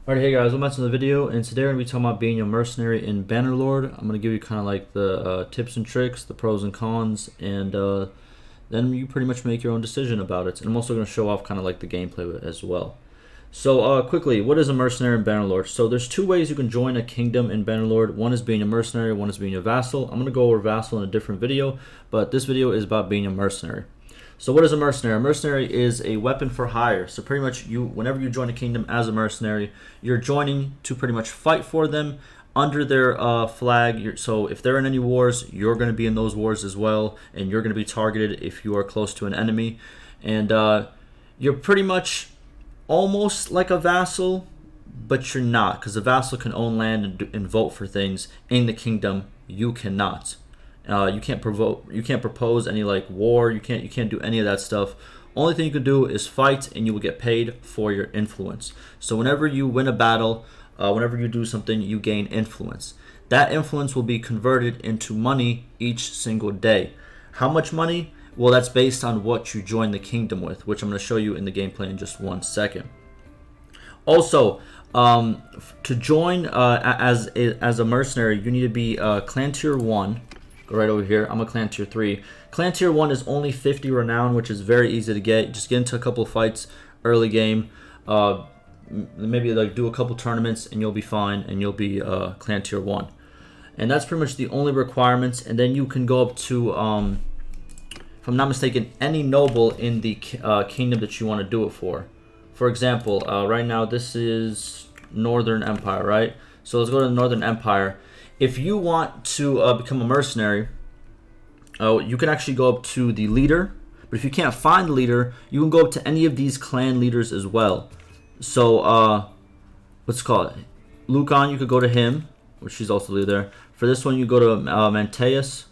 Alright, hey guys, welcome back to the video, and today we're going to be talking about being a mercenary in Bannerlord. I'm going to give you kind of like the tips and tricks, the pros and cons, and then you pretty much make your own decision about it. And I'm also going to show off kind of like the gameplay as well. So quickly, what is a mercenary in Bannerlord? So there's two ways you can join a kingdom in Bannerlord. One is being a mercenary, one is being a vassal. I'm going to go over vassal in a different video, but this video is about being a mercenary. So what is a mercenary? A mercenary is a weapon for hire. So pretty much whenever you join a kingdom as a mercenary, you're joining to pretty much fight for them under their flag. So if they're in any wars, you're going to be in those wars as well, and you're going to be targeted if you are close to an enemy. And you're pretty much almost like a vassal, but you're not, because a vassal can own land and vote for things in the kingdom. You cannot. You can't propose any like war. You can't do any of that stuff. Only thing you can do is fight, and you will get paid for your influence. So whenever you win a battle, whenever you do something, you gain influence. That influence will be converted into money each single day. How much money? Well, that's based on what you join the kingdom with, which I'm going to show you in the gameplay in just 1 second. Also, to join as a mercenary, you need to be clan tier 1. Go right over here. I'm a clan tier 3. Clan tier 1 is only 50 renown, which is very easy to get. Just get into a couple of fights early game. Maybe like do a couple tournaments and you'll be fine, and you'll be clan tier 1. And that's pretty much the only requirements. And then you can go up to, if I'm not mistaken, any noble in the kingdom that you want to do it for. For example, right now this is Northern Empire, right? So let's go to the Northern Empire. If you want to become a mercenary, you can actually go up to the leader. But if you can't find the leader, you can go up to any of these clan leaders as well. So, let's call it Lucan. You could go to him, which he's also the leader there. For this one, you go to Manteus.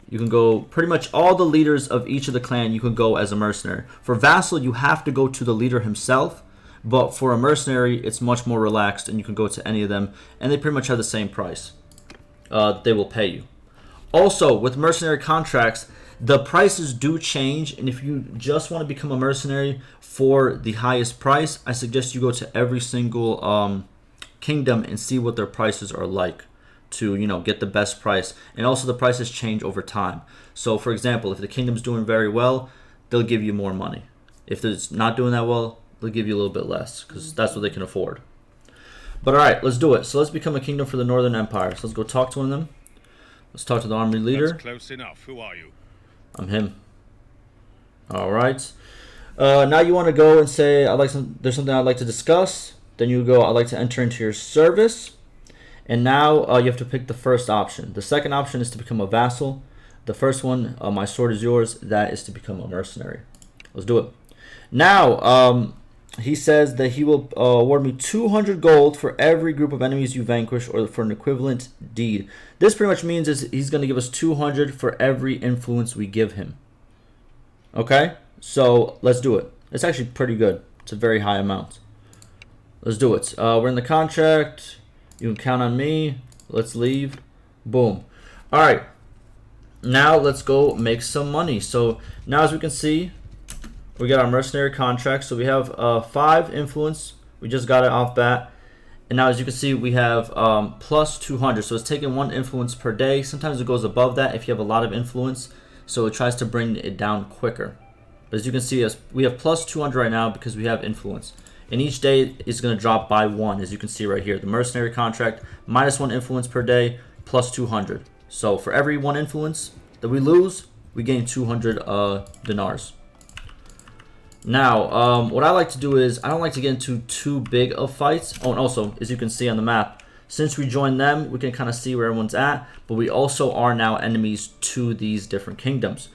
You can go pretty much all the leaders of each of the clan. You can go as a mercenary. For vassal, you have to go to the leader himself. But for a mercenary, it's much more relaxed, and you can go to any of them, and they pretty much have the same price. They will pay you. Also, with mercenary contracts, the prices do change, and if you just want to become a mercenary for the highest price, I suggest you go to every single kingdom and see what their prices are like to, get the best price. And also the prices change over time. So for example, if the kingdom's doing very well, they'll give you more money. If it's not doing that well, they'll give you a little bit less, because that's what they can afford. But alright, let's do it. So let's become a kingdom for the Northern Empire. So let's go talk to one of them. Let's talk to the army leader. That's close enough. Who are you? I'm him. Alright. Now you want to go and say, there's something I'd like to discuss. Then you go, I'd like to enter into your service. And now you have to pick the first option. The second option is to become a vassal. The first one, my sword is yours. That is to become a mercenary. Let's do it. Now, he says that he will award me 200 gold for every group of enemies you vanquish, or for an equivalent deed. This pretty much means is he's going to give us 200 for every influence we give him. Okay? So, let's do it. It's actually pretty good. It's a very high amount. Let's do it. We're in the contract. You can count on me. Let's leave. Boom. Alright. Now, let's go make some money. So, now as we can see, we got our mercenary contract. So we have 5 influence. We just got it off bat. And now as you can see, we have plus 200. So it's taking 1 influence per day. Sometimes it goes above that if you have a lot of influence. So it tries to bring it down quicker. But as you can see, we have plus 200 right now because we have influence. And each day is going to drop by 1, as you can see right here. The mercenary contract, minus 1 influence per day, plus 200. So for every 1 influence that we lose, we gain 200 dinars. Now, what I like to do is, I don't like to get into too big of fights. Oh, and also, as you can see on the map, since we joined them, we can kind of see where everyone's at. But we also are now enemies to these different kingdoms.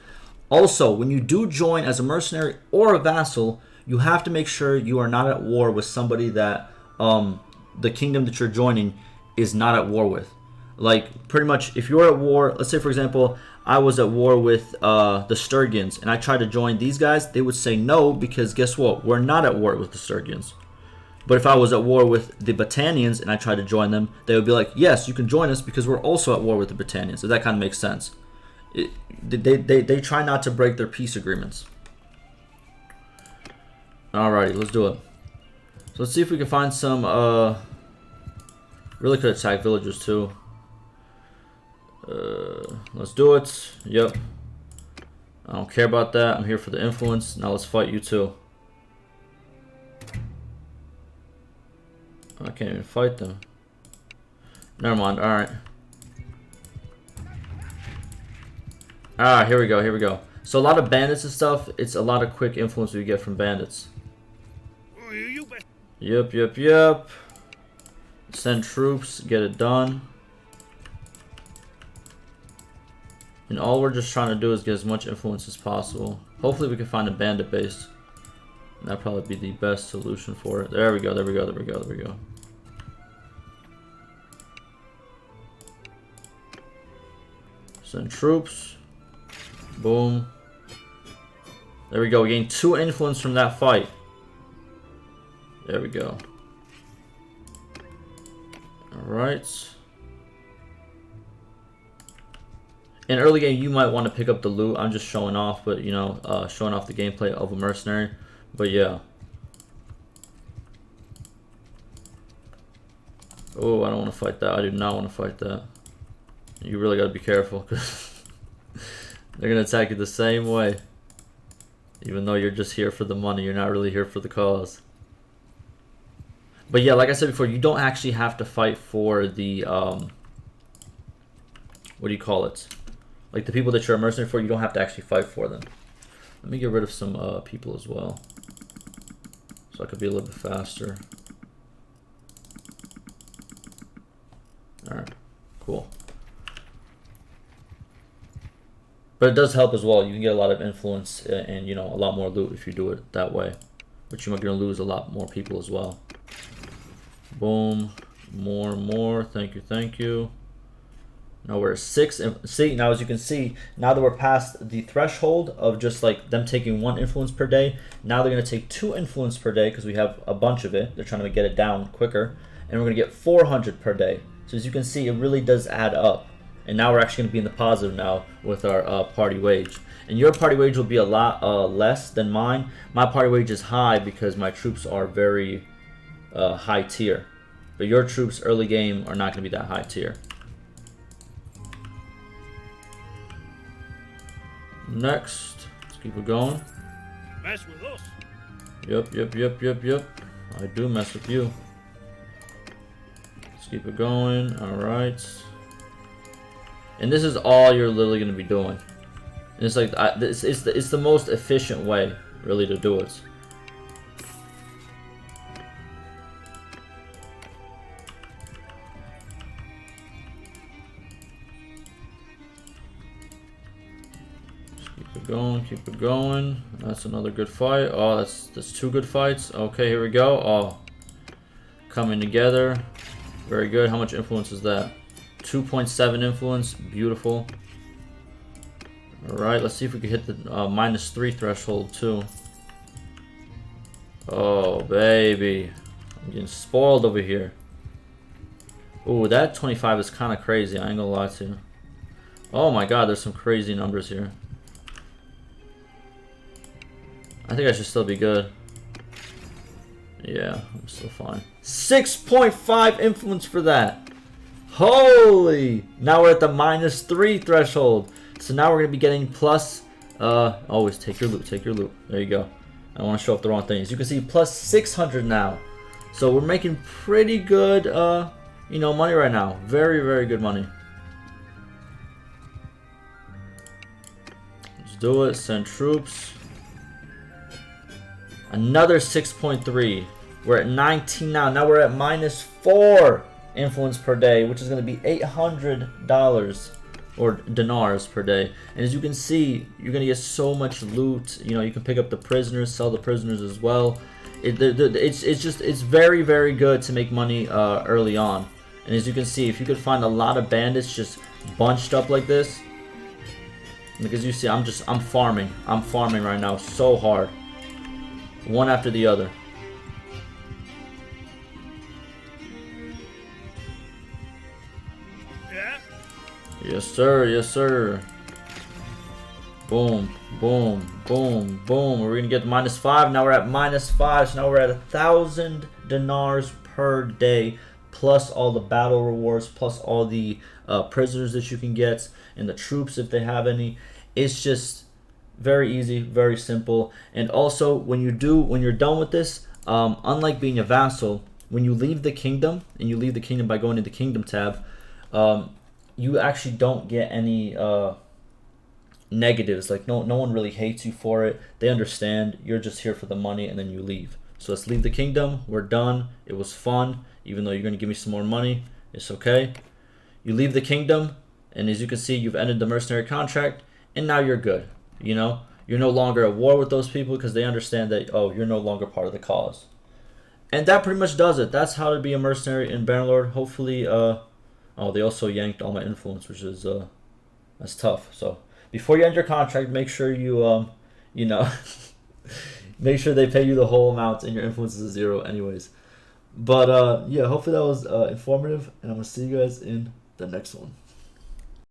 Also, when you do join as a mercenary or a vassal, you have to make sure you are not at war with somebody that the kingdom that you're joining is not at war with. Like, pretty much, if you're at war, let's say, for example, I was at war with the Sturgians, and I tried to join these guys, they would say no, because guess what? We're not at war with the Sturgians. But if I was at war with the Battanians, and I tried to join them, they would be like, yes, you can join us, because we're also at war with the Battanians. So that kind of makes sense. They try not to break their peace agreements. Alrighty, let's do it. So let's see if we can find some, really could attack villagers too. Let's do it. Yep. I don't care about that. I'm here for the influence. Now let's fight you too. I can't even fight them. Never mind. Alright. Ah, here we go. Here we go. So a lot of bandits and stuff, it's a lot of quick influence we get from bandits. Yep, yep, yep. Send troops, get it done. And all we're just trying to do is get as much influence as possible. Hopefully we can find a bandit base. That'd probably be the best solution for it. There we go, there we go, there we go, there we go. Send troops. Boom. There we go, we gained 2 influence from that fight. There we go. Alright. In early game, you might want to pick up the loot. I'm just showing off, but you know, showing off the gameplay of a mercenary. But yeah. Oh, I don't want to fight that. I do not want to fight that. You really got to be careful, because they're going to attack you the same way. Even though you're just here for the money, you're not really here for the cause. But yeah, like I said before, you don't actually have to fight for the, what do you call it? Like the people that you're a mercenary for, you don't have to actually fight for them. Let me get rid of some people as well, so I could be a little bit faster. Alright, cool. But it does help as well. You can get a lot of influence and, you know, a lot more loot if you do it that way. But you're going to lose a lot more people as well. Boom. More and more. Thank you, thank you. Now we're at 6. See, now as you can see, now that we're past the threshold of just like them taking 1 influence per day, now they're going to take 2 influence per day because we have a bunch of it. They're trying to get it down quicker. And we're going to get 400 per day. So as you can see, it really does add up. And now we're actually going to be in the positive now with our party wage. And your party wage will be a lot less than mine. My party wage is high because my troops are very high tier. But your troops early game are not going to be that high tier. Next, let's keep it going. Mess with us. Yep, yep, yep, yep, yep. I do mess with you. Let's keep it going. Alright. And this is all you're literally going to be doing. And it's like, it's the most efficient way, really, to do it. Just keep it going, keep it going. That's another good fight. Oh, that's 2 good fights. Okay, here we go. Oh, coming together. Very good. How much influence is that? 2.7 influence. Beautiful. Alright, let's see if we can hit the -3 threshold too. Oh, baby. I'm getting spoiled over here. Ooh, that 25 is kind of crazy. I ain't gonna lie to you. Oh my god, there's some crazy numbers here. I think I should still be good. Yeah, I'm still fine. 6.5 influence for that. Holy! Now we're at the -3 threshold. So now we're going to be getting plus... always take your loot, take your loot. There you go. I don't want to show up the wrong thing. As you can see, plus 600 now. So we're making pretty good, you know, money right now. Very, very good money. Let's do it. Send troops. Another 6.3. We're at 19 now. Now we're at -4 influence per day, which is going to be $800 or dinars per day. And as you can see, you're going to get so much loot. You know, you can pick up the prisoners, sell the prisoners as well. It's very, very good to make money early on. And as you can see, if you could find a lot of bandits just bunched up like this, because you see, I'm farming. I'm farming right now so hard, one after the other. Yeah. Yes, sir. Yes, sir. Boom, boom, boom, boom. We're gonna get -5. Now we're at -5. So now we're at 1,000 dinars per day, plus all the battle rewards, plus all the prisoners that you can get, and the troops if they have any. It's just very easy, very simple. And also, when you're done with this, unlike being a vassal, when you leave the kingdom, and you leave the kingdom by going to the kingdom tab, you actually don't get any negatives. Like no one really hates you for it. They understand you're just here for the money, and then you leave. So let's leave the kingdom. We're done. It was fun, even though you're gonna give me some more money. It's okay. You leave the kingdom, and as you can see, you've ended the mercenary contract, and now you're good. You know, you're no longer at war with those people because they understand that, oh, you're no longer part of the cause. And that pretty much does it. That's how to be a mercenary in Bannerlord. Hopefully, oh, they also yanked all my influence, which is that's tough. So before you end your contract, make sure you you know, make sure they pay you the whole amount and your influence is 0 anyways. But yeah, hopefully that was informative, and I'm gonna see you guys in the next one.